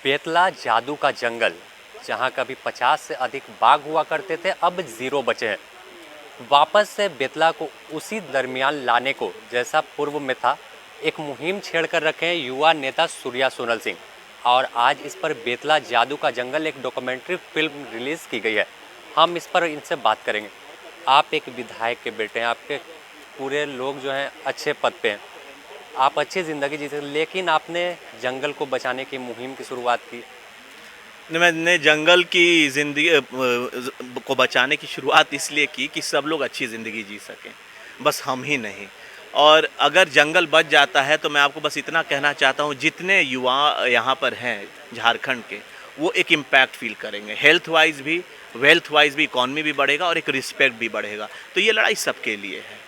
बेतला जादू का जंगल, जहां कभी 50 से अधिक बाघ हुआ करते थे, अब 0 बचे हैं। वापस से बेतला को उसी दरमियान लाने को, जैसा पूर्व में था, एक मुहिम छेड़ कर रखे हैं युवा नेता सूर्या सोनल सिंह। और आज इस पर बेतला जादू का जंगल एक डॉक्यूमेंट्री फिल्म रिलीज़ की गई है। हम इस पर इनसे बात करेंगे। आप एक विधायक के बेटे हैं, आपके पूरे लोग जो हैं अच्छे पद पे हैं, आप अच्छी ज़िंदगी जी सकते, लेकिन आपने जंगल को बचाने की मुहिम की शुरुआत की। मैंने जंगल की ज़िंदगी को बचाने की शुरुआत इसलिए की कि सब लोग अच्छी ज़िंदगी जी सकें, बस हम ही नहीं। और अगर जंगल बच जाता है तो मैं आपको बस इतना कहना चाहता हूँ, जितने युवा यहाँ पर हैं झारखंड के, वो एक इम्पैक्ट फील करेंगे, हेल्थ वाइज भी, वेल्थ वाइज भी, इकॉनमी भी बढ़ेगा और एक रिस्पेक्ट भी बढ़ेगा। तो ये लड़ाई सबके लिए है।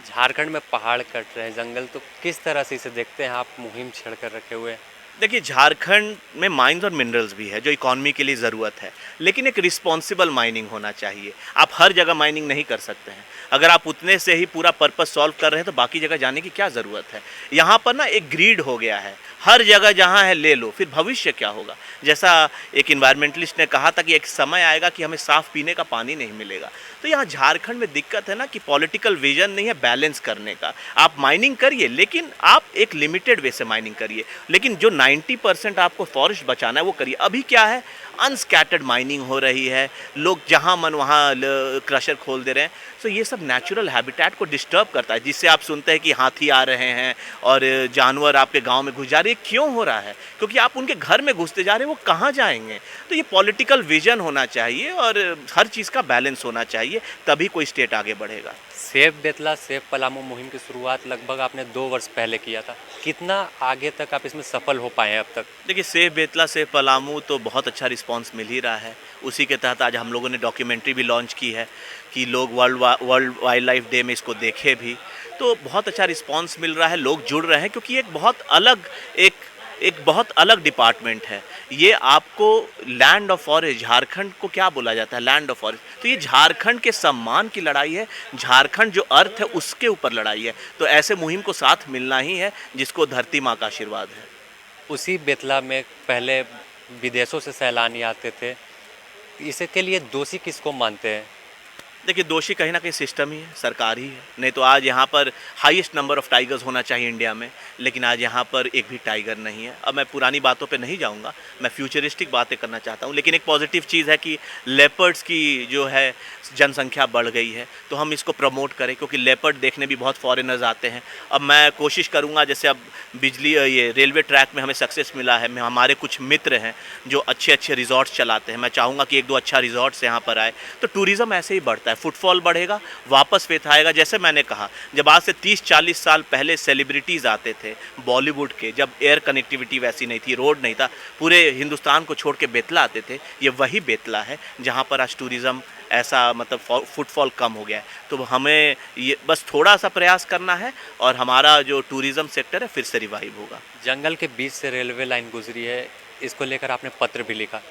झारखंड में पहाड़ कट रहे हैं, जंगल, तो किस तरह से इसे देखते हैं आप मुहिम छेड़ कर रखे हुए हैं? देखिए, झारखंड में माइंस और मिनरल्स भी है जो इकॉनमी के लिए ज़रूरत है, लेकिन एक रिस्पॉन्सिबल माइनिंग होना चाहिए। आप हर जगह माइनिंग नहीं कर सकते हैं। अगर आप उतने से ही पूरा पर्पस सॉल्व कर रहे हैं तो बाकी जगह जाने की क्या ज़रूरत है। यहाँ पर ना एक ग्रीड हो गया है, हर जगह जहाँ है ले लो, फिर भविष्य क्या होगा। जैसा एक इन्वायरमेंटलिस्ट ने कहा था कि एक समय आएगा कि हमें साफ़ पीने का पानी नहीं मिलेगा। तो यहाँ झारखंड में दिक्कत है ना कि पॉलिटिकल विजन नहीं है बैलेंस करने का। आप माइनिंग करिए, लेकिन आप एक लिमिटेड वे से माइनिंग करिए, लेकिन जो 90% आपको फॉरेस्ट बचाना है वो करिए। अभी क्या है, अनस्कैटर्ड माइनिंग हो रही है, लोग जहाँ मन वहाँ क्रशर खोल दे रहे हैं। तो ये सब नेचुरल हैबिटेट को डिस्टर्ब करता है, जिससे आप सुनते हैं कि हाथी आ रहे हैं और जानवर आपके गांव में घुस जा रहे हैं। क्यों हो रहा है? क्योंकि आप उनके घर में घुसते जा रहे हैं, वो कहाँ जाएंगे। तो ये पॉलिटिकल विजन होना चाहिए और हर चीज़ का बैलेंस होना चाहिए, तभी कोई स्टेट आगे बढ़ेगा। सेफ बेतला सेफ पलामू मुहिम की शुरुआत लगभग आपने 2 वर्ष पहले किया था। कितना आगे तक आप इसमें सफल हो पाए हैं अब तक? देखिए, सेफ बेतला सेफ पलामू तो बहुत अच्छा रिस्पांस मिल ही रहा है। उसी के तहत आज हम लोगों ने डॉक्यूमेंट्री भी लॉन्च की है कि लोग वर्ल्ड वाइल्ड लाइफ डे में इसको देखे भी। तो बहुत अच्छा रिस्पांस मिल रहा है, लोग जुड़ रहे हैं, क्योंकि एक एक बहुत अलग डिपार्टमेंट है ये। आपको लैंड ऑफ फॉरेस्ट, झारखंड को क्या बोला जाता है, लैंड ऑफ फॉरेस्ट। तो ये झारखंड के सम्मान की लड़ाई है, झारखंड जो अर्थ है उसके ऊपर लड़ाई है। तो ऐसे मुहिम को साथ मिलना ही है, जिसको धरती माँ का आशीर्वाद है। उसी बेतला में पहले विदेशों से सैलानी आते थे, इसके लिए दोषी किसको मानते हैं? देखिए, दोषी कहीं ना कहीं सिस्टम ही है, सरकार ही है। नहीं तो आज यहाँ पर हाईएस्ट नंबर ऑफ टाइगर्स होना चाहिए इंडिया में, लेकिन आज यहाँ पर एक भी टाइगर नहीं है। अब मैं पुरानी बातों पे नहीं जाऊँगा, मैं फ्यूचरिस्टिक बातें करना चाहता हूँ। लेकिन एक पॉजिटिव चीज़ है कि लेपर्ड्स की जो है जनसंख्या बढ़ गई है, तो हम इसको प्रमोट करें, क्योंकि लेपर्ड देखने भी बहुत फॉरेनर्स आते हैं। अब मैं कोशिश करूँगा, जैसे अब ये रेलवे ट्रैक में हमें सक्सेस मिला है, हमारे कुछ मित्र हैं जो अच्छे अच्छे रिजॉर्ट्स चलाते हैं, मैं चाहूँगा कि 1-2 अच्छा रिजॉर्ट्स यहाँ पर आए, तो टूरिज़्म ऐसे ही बढ़ता है, फुटफॉल बढ़ेगा, वापस फेथ आएगा। जैसे मैंने कहा, जब आज से 30-40 साल पहले सेलिब्रिटीज़ आते थे बॉलीवुड के, जब एयर कनेक्टिविटी वैसी नहीं थी, रोड नहीं था, पूरे हिंदुस्तान को छोड़ के बेतला आते थे। ये वही बेतला है जहाँ पर आज टूरिज़्म ऐसा मतलब फुटफॉल कम हो गया है। तो हमें ये बस थोड़ा सा प्रयास करना है और हमारा जो टूरिज़्म सेक्टर है फिर से रिवाइव होगा। जंगल के बीच से रेलवे लाइन गुजरी है, इसको लेकर आपने पत्र भी लिखा।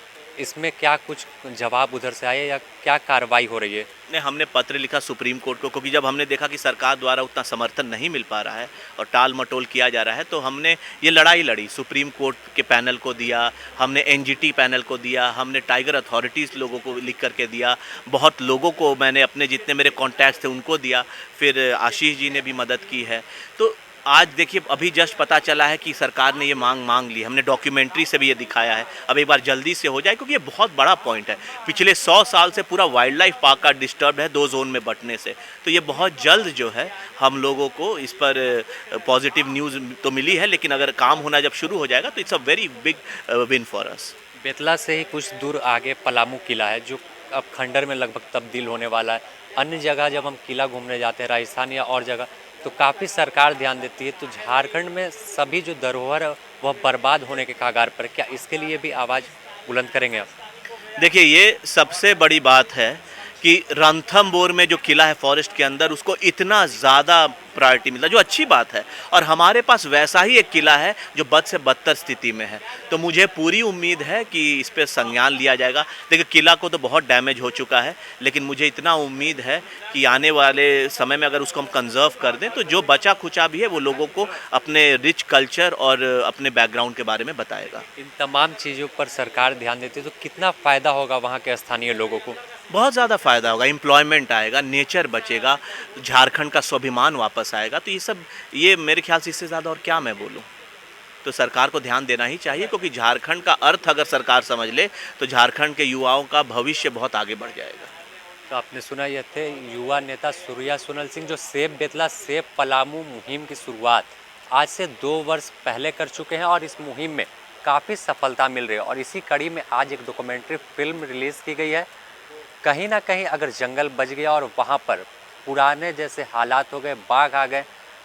इसमें क्या कुछ जवाब उधर से आए या क्या कार्रवाई हो रही है? ने हमने पत्र लिखा सुप्रीम कोर्ट को, क्योंकि जब हमने देखा कि सरकार द्वारा उतना समर्थन नहीं मिल पा रहा है और टाल मटोल किया जा रहा है, तो हमने ये लड़ाई लड़ी, सुप्रीम कोर्ट के पैनल को दिया, हमने एनजीटी पैनल को दिया, हमने टाइगर अथॉरिटीज़ लोगों को लिख करके दिया, बहुत लोगों को मैंने अपने जितने मेरे कॉन्टैक्ट्स थे उनको दिया, फिर आशीष जी ने भी मदद की है। तो आज देखिए, अभी जस्ट पता चला है कि सरकार ने ये मांग ली। हमने डॉक्यूमेंट्री से भी ये दिखाया है। अब एक बार जल्दी से हो जाए, क्योंकि ये बहुत बड़ा पॉइंट है। पिछले 100 साल से पूरा वाइल्ड लाइफ पार्क का डिस्टर्ब है 2 जोन में बंटने से। तो ये बहुत जल्द जो है हम लोगों को इस पर पॉजिटिव न्यूज़ तो मिली है, लेकिन अगर काम होना जब शुरू हो जाएगा तो it's a very big win for us. Betla से ही कुछ दूर आगे पलामू किला है, जो अब खंडर में लगभग तब्दील होने वाला है। अन्य जगह जब हम किला घूमने जाते हैं, राजस्थान या और जगह, तो काफ़ी सरकार ध्यान देती है। तो झारखंड में सभी जो धरोहर है वह बर्बाद होने के कगार पर, क्या इसके लिए भी आवाज़ बुलंद करेंगे आप? देखिए, ये सबसे बड़ी बात है कि रणथंभौर में जो किला है फॉरेस्ट के अंदर, उसको इतना ज़्यादा प्रायोरिटी मिलता है, जो अच्छी बात है। और हमारे पास वैसा ही एक किला है जो बद से बदतर स्थिति में है, तो मुझे पूरी उम्मीद है कि इस पे संज्ञान लिया जाएगा। देखिए, किला को तो बहुत डैमेज हो चुका है, लेकिन मुझे इतना उम्मीद है कि आने वाले समय में अगर उसको हम कंजर्व कर दें तो जो बचा खुचा भी है वो लोगों को अपने रिच कल्चर और अपने बैकग्राउंड के बारे में बताएगा। इन तमाम चीज़ों पर सरकार ध्यान देती है तो कितना फ़ायदा होगा वहाँ के स्थानीय लोगों को? बहुत ज़्यादा फ़ायदा होगा, एम्प्लॉयमेंट आएगा, नेचर बचेगा, झारखंड का स्वाभिमान वापस आएगा। तो ये मेरे ख्याल से इससे ज़्यादा और क्या मैं बोलूँ। तो सरकार को ध्यान देना ही चाहिए, क्योंकि झारखंड का अर्थ अगर सरकार समझ ले तो झारखंड के युवाओं का भविष्य बहुत आगे बढ़ जाएगा। तो आपने सुना, ये थे युवा नेता सूर्या सोनल सिंह, जो सेव बेतला सेव पलामू मुहिम की शुरुआत आज से 2 वर्ष पहले कर चुके हैं और इस मुहिम में काफ़ी सफलता मिल रही है। और इसी कड़ी में आज एक डॉक्यूमेंट्री फिल्म रिलीज़ की गई है। कहीं ना कहीं अगर जंगल बच गया और वहाँ पर पुराने जैसे हालात हो गए, बाघ आ गए,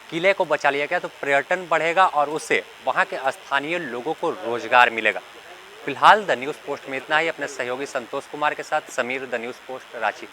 किले को बचा लिया गया, तो पर्यटन बढ़ेगा और उससे वहाँ के स्थानीय लोगों को रोजगार मिलेगा। फिलहाल द न्यूज़ पोस्ट में इतना ही। अपने सहयोगी संतोष कुमार के साथ Sameer, the news post, Ranchi.